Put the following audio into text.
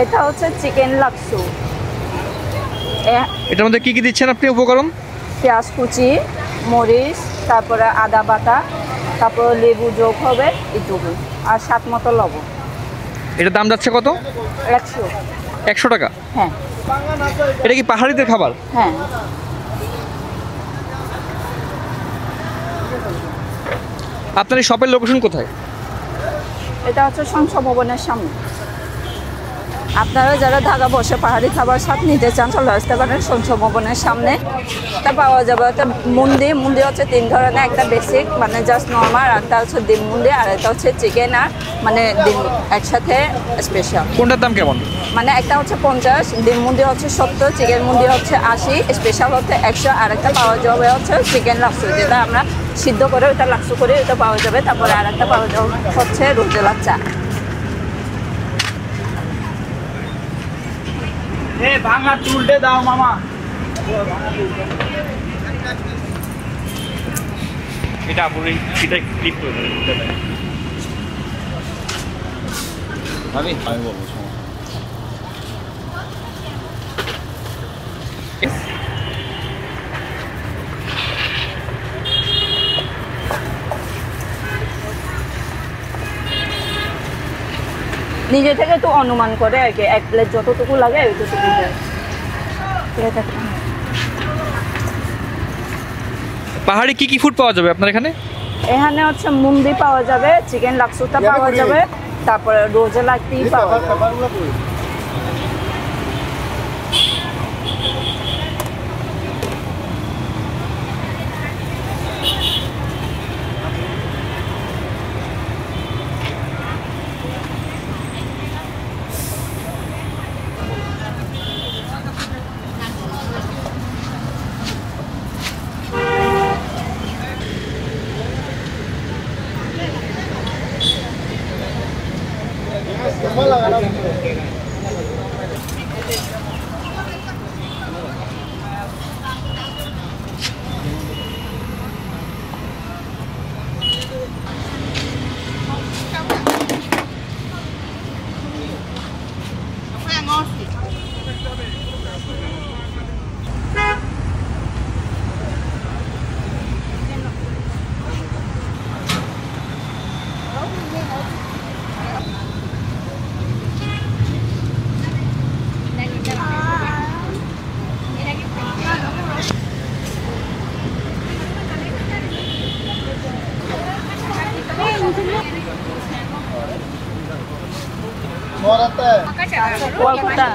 এটা হচ্ছে চিকেন লাক্সু। এটার মধ্যে কি কি দিচ্ছেন আপনি উপকরণ? পেঁয়াজ কুচি, মরিচ, তারপরে আদা বাটা, তারপর লেবু যোগ হবে এটুকু, আর স্বাদ মতো লবণ। এটার দাম যাচ্ছে কত? 100। 100 টাকা? হ্যাঁ। এটা কি পাহাড়িদের খাবার? হ্যাঁ। আপনার এই শপের লোকেশন কোথায়? এটা হচ্ছে সংসদ ভবনের সামনে। আপনারা যারা ঢাকা বসে পাহাড়ি খাবার স্বাদ নিতে চান চলে আসতে পারেন সংসদ ভবনের সামনে। এটা পাওয়া যাবে একটা মুন্দি হচ্ছে 3 ধরনের, একটা বেসিক মানে জাস্ট নর্মাল, একটা হচ্ছে ডিম মুন্দি, আর একটা হচ্ছে চিকেন আর মানে ডিম একসাথে স্পেশাল। কোনটার দাম কেমন? মানে একটা হচ্ছে 50, ডিম মুন্দি হচ্ছে 70, চিকেন মুন্দি হচ্ছে 80, স্পেশাল হচ্ছে 100, আর একটা পাওয়া যাবে হচ্ছে চিকেন লাক্সু, যেটা আমরা সিদ্ধ করে ওটা লাক্সু করে ওটা পাওয়া যাবে। তারপরে আর একটা পাওয়া যাবে হচ্ছে রোজেলার চা। ভাঙা চুলটে দাও মামা। এটা আপনি এটা ক্লিক করে দেবেন। আমি বলবো নিজে থেকে তো অনুমান করে আর কি, এক প্লেট যতটুকু লাগে ওইটুকু দেয়। পাহাড়ি কি কি ফুড পাওয়া যাবে আপনার এখানে? এখানে হচ্ছে মুন্দি পাওয়া যাবে, চিকেন লাক্সুটা পাওয়া যাবে, তারপরে রোজেলা টি পাওয়া যাবে। কলকাতা।